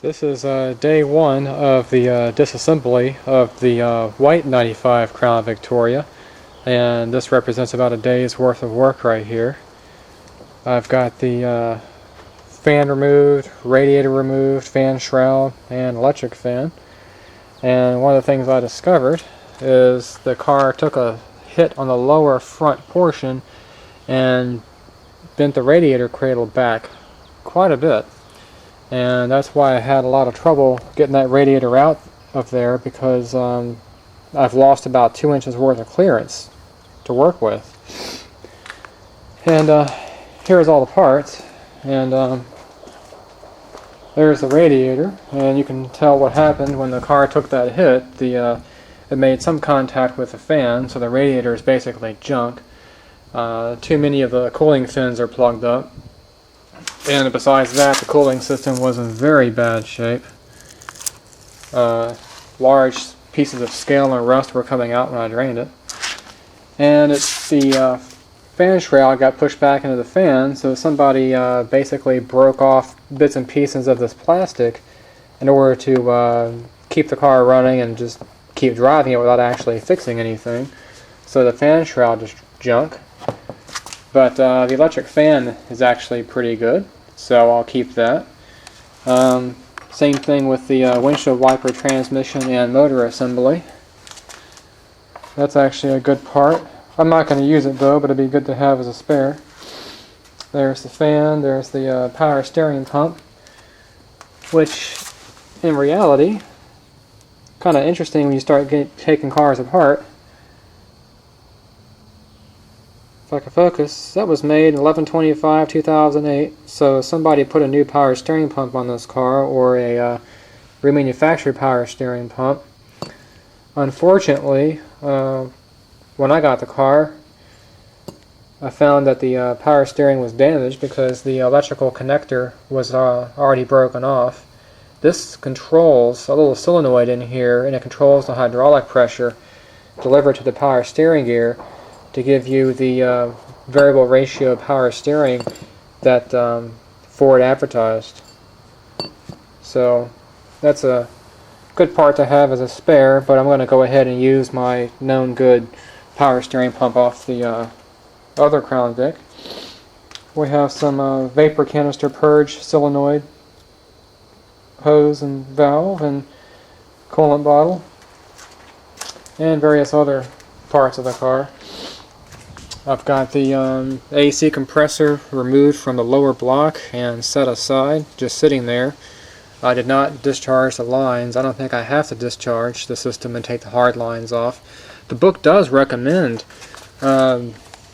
This is day one of the disassembly of the white 95 Crown Victoria, and this represents about a day's worth of work right here. I've got the fan removed, radiator removed, fan shroud, and electric fan. And one of the things I discovered is the car took a hit on the lower front portion and bent the radiator cradle back quite a bit. And that's why I had a lot of trouble getting that radiator out of there, because I've lost about 2 inches worth of clearance to work with. And here's all the parts, and there's the radiator, and you can tell what happened when the car took that hit. It made some contact with the fan, so the radiator is basically junk. Too many of the cooling fins are plugged up. And besides that, the cooling system was in very bad shape. Large pieces of scale and rust were coming out when I drained it. And the fan shroud got pushed back into the fan, so somebody basically broke off bits and pieces of this plastic in order to keep the car running and just keep driving it without actually fixing anything. So the fan shroud is junk. But the electric fan is actually pretty good, so I'll keep that. Same thing with the windshield wiper transmission and motor assembly. That's actually a good part. I'm not going to use it though, but it'd be good to have as a spare. There's the fan, there's the power steering pump, which in reality, kind of interesting when you start taking cars apart. If I can focus, that was made in 11/25/2008, so somebody put a new power steering pump on this car, or a remanufactured power steering pump. Unfortunately, when I got the car, I found that the power steering was damaged because the electrical connector was already broken off. This controls a little solenoid in here, and it controls the hydraulic pressure delivered to the power steering gear to give you the variable ratio power steering that Ford advertised. So that's a good part to have as a spare, but I'm going to go ahead and use my known good power steering pump off the other Crown Vic. We have some vapor canister purge solenoid hose and valve and coolant bottle and various other parts of the car. I've got the AC compressor removed from the lower block and set aside, just sitting there. I did not discharge the lines. I don't think I have to discharge the system and take the hard lines off. The book does recommend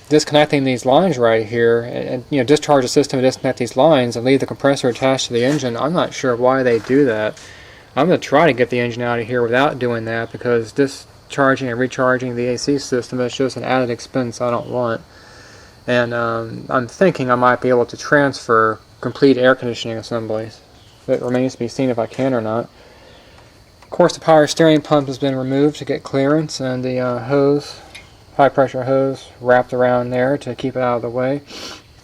disconnecting these lines right here, and discharge the system and disconnect these lines and leave the compressor attached to the engine. I'm not sure why they do that. I'm going to try to get the engine out of here without doing that, because discharging and recharging the AC system is just an added expense I don't want. And I'm thinking I might be able to transfer complete air conditioning assemblies. It remains to be seen if I can or not. Of course, the power steering pump has been removed to get clearance, and the high pressure hose wrapped around there to keep it out of the way.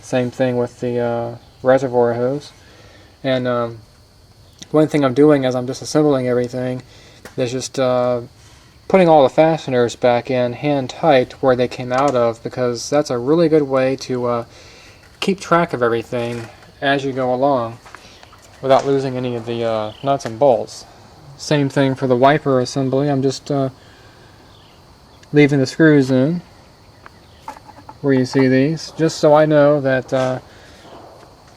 Same thing with the reservoir hose. And one thing I'm doing as I'm disassembling everything is just putting all the fasteners back in hand tight where they came out of, because that's a really good way to keep track of everything as you go along without losing any of the nuts and bolts. Same thing for the wiper assembly. I'm just leaving the screws in where you see these, just so I know that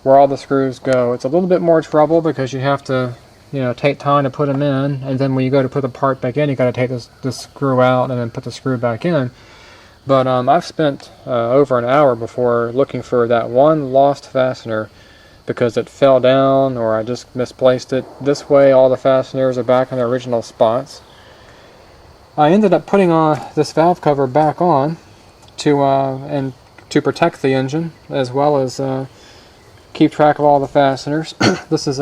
where all the screws go. It's a little bit more trouble because you have to take time to put them in, and then when you go to put the part back in, you got to take this screw out and then put the screw back in. But I've spent over an hour before looking for that one lost fastener because it fell down or I just misplaced it. This way all the fasteners are back in their original spots. I ended up putting this valve cover back on to protect the engine, as well as keep track of all the fasteners. This is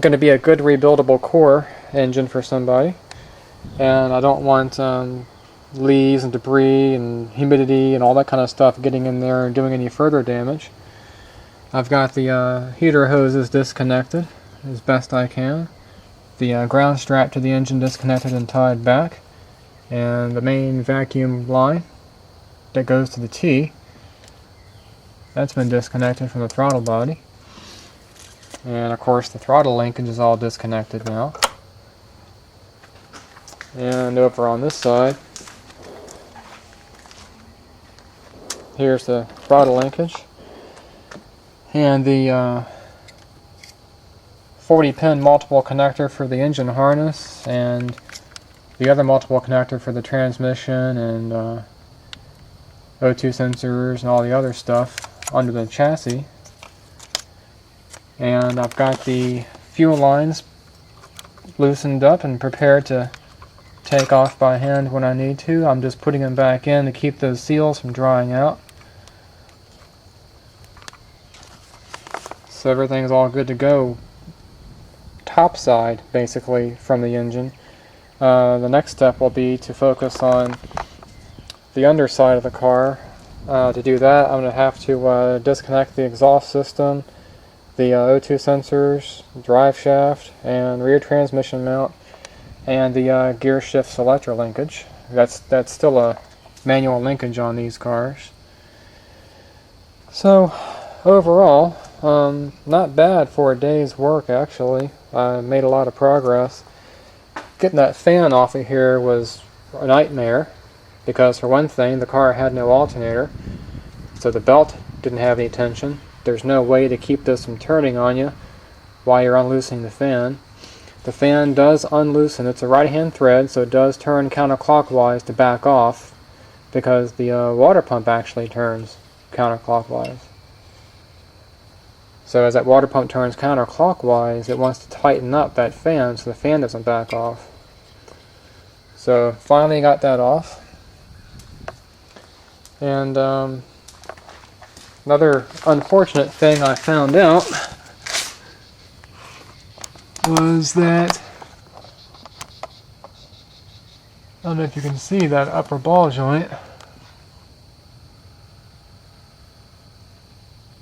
going to be a good rebuildable core engine for somebody, and I don't want leaves and debris and humidity and all that kind of stuff getting in there and doing any further damage. I've got the heater hoses disconnected. as best I can. The ground strap to the engine disconnected and tied back, and the main vacuum line that goes to the T, that's been disconnected from the throttle body. And of course the throttle linkage is all disconnected now. And over on this side, here's the throttle linkage. And the 40-pin multiple connector for the engine harness, and the other multiple connector for the transmission and O2 sensors and all the other stuff under the chassis. And I've got the fuel lines loosened up and prepared to take off by hand when I need to. I'm just putting them back in to keep those seals from drying out. So everything's all good to go topside, basically, from the engine. The next step will be to focus on the underside of the car. To do that, I'm going to have to disconnect the exhaust system, the O2 sensors, drive shaft, and rear transmission mount, and the gear shift selector linkage. That's still a manual linkage on these cars. So overall, not bad for a day's work, actually. I made a lot of progress. Getting that fan off of here was a nightmare, because for one thing, the car had no alternator, so the belt didn't have any tension. There's no way to keep this from turning on you while you're unloosing the fan. The fan does unloosen. It's a right-hand thread, so it does turn counterclockwise to back off, because the water pump actually turns counterclockwise. So as that water pump turns counterclockwise, it wants to tighten up that fan so the fan doesn't back off. So finally got that off. And another unfortunate thing I found out was that, I don't know if you can see that upper ball joint.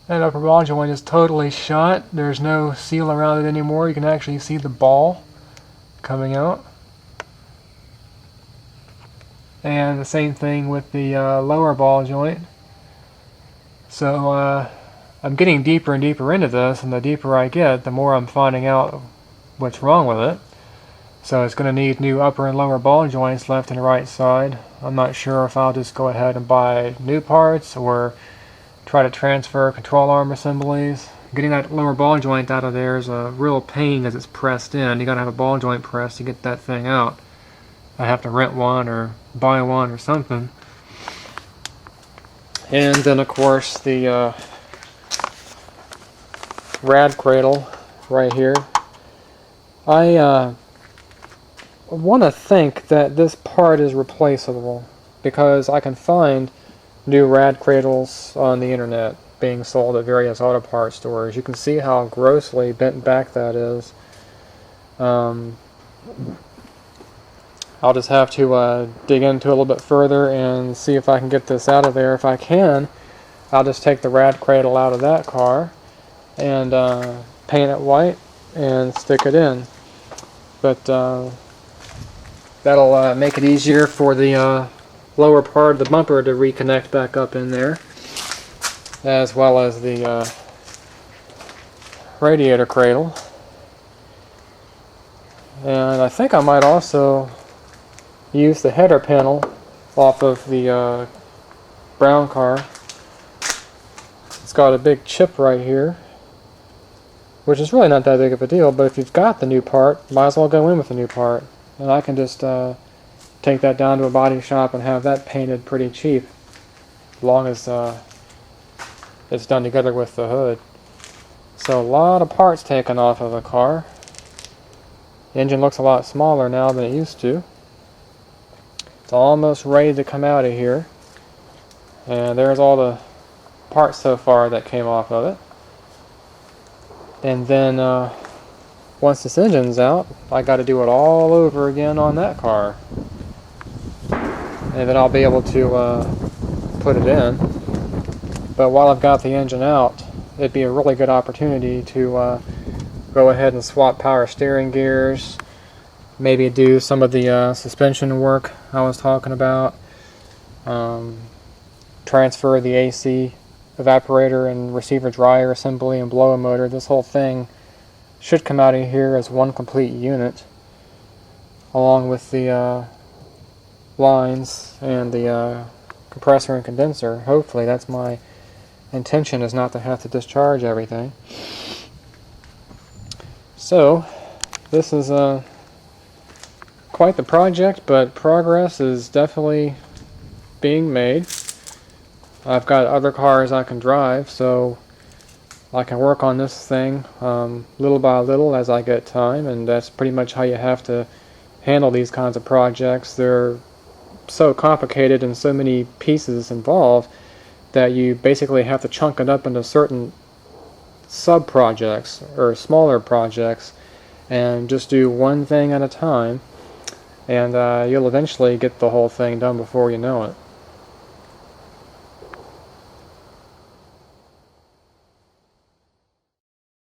That upper ball joint is totally shot. There's no seal around it anymore. You can actually see the ball coming out. And the same thing with the lower ball joint. So I'm getting deeper and deeper into this, and the deeper I get, the more I'm finding out what's wrong with it. So it's going to need new upper and lower ball joints left and right side. I'm not sure if I'll just go ahead and buy new parts or try to transfer control arm assemblies. Getting that lower ball joint out of there is a real pain as it's pressed in. You got to have a ball joint press to get that thing out. I have to rent one or buy one or something. And then of course the rad cradle right here. I want to think that this part is replaceable, because I can find new rad cradles on the internet being sold at various auto parts stores. You can see how grossly bent back that is. I'll just have to dig into it a little bit further and see if I can get this out of there. If I can, I'll just take the rad cradle out of that car and paint it white and stick it in. But that'll make it easier for the lower part of the bumper to reconnect back up in there, as well as the radiator cradle. And I think I might also use the header panel off of the brown car. It's got a big chip right here, which is really not that big of a deal, but if you've got the new part, might as well go in with the new part. And I can just take that down to a body shop and have that painted pretty cheap, as long as it's done together with the hood. So a lot of parts taken off of the car. The engine looks a lot smaller now than it used to. It's almost ready to come out of here. And there's all the parts so far that came off of it. And then once this engine's out, I got to do it all over again on that car. And then I'll be able to put it in. But while I've got the engine out, it'd be a really good opportunity to go ahead and swap power steering gears, maybe do some of the suspension work I was talking about, transfer the AC evaporator and receiver dryer assembly and blower motor. This whole thing should come out of here as one complete unit, along with the lines and the compressor and condenser. Hopefully. That's my intention, is not to have to discharge everything. So this is quite the project, but progress is definitely being made. I've got other cars I can drive, so I can work on this thing little by little as I get time, and that's pretty much how you have to handle these kinds of projects. They're so complicated and so many pieces involved that you basically have to chunk it up into certain sub-projects or smaller projects and just do one thing at a time, and you'll eventually get the whole thing done before you know it.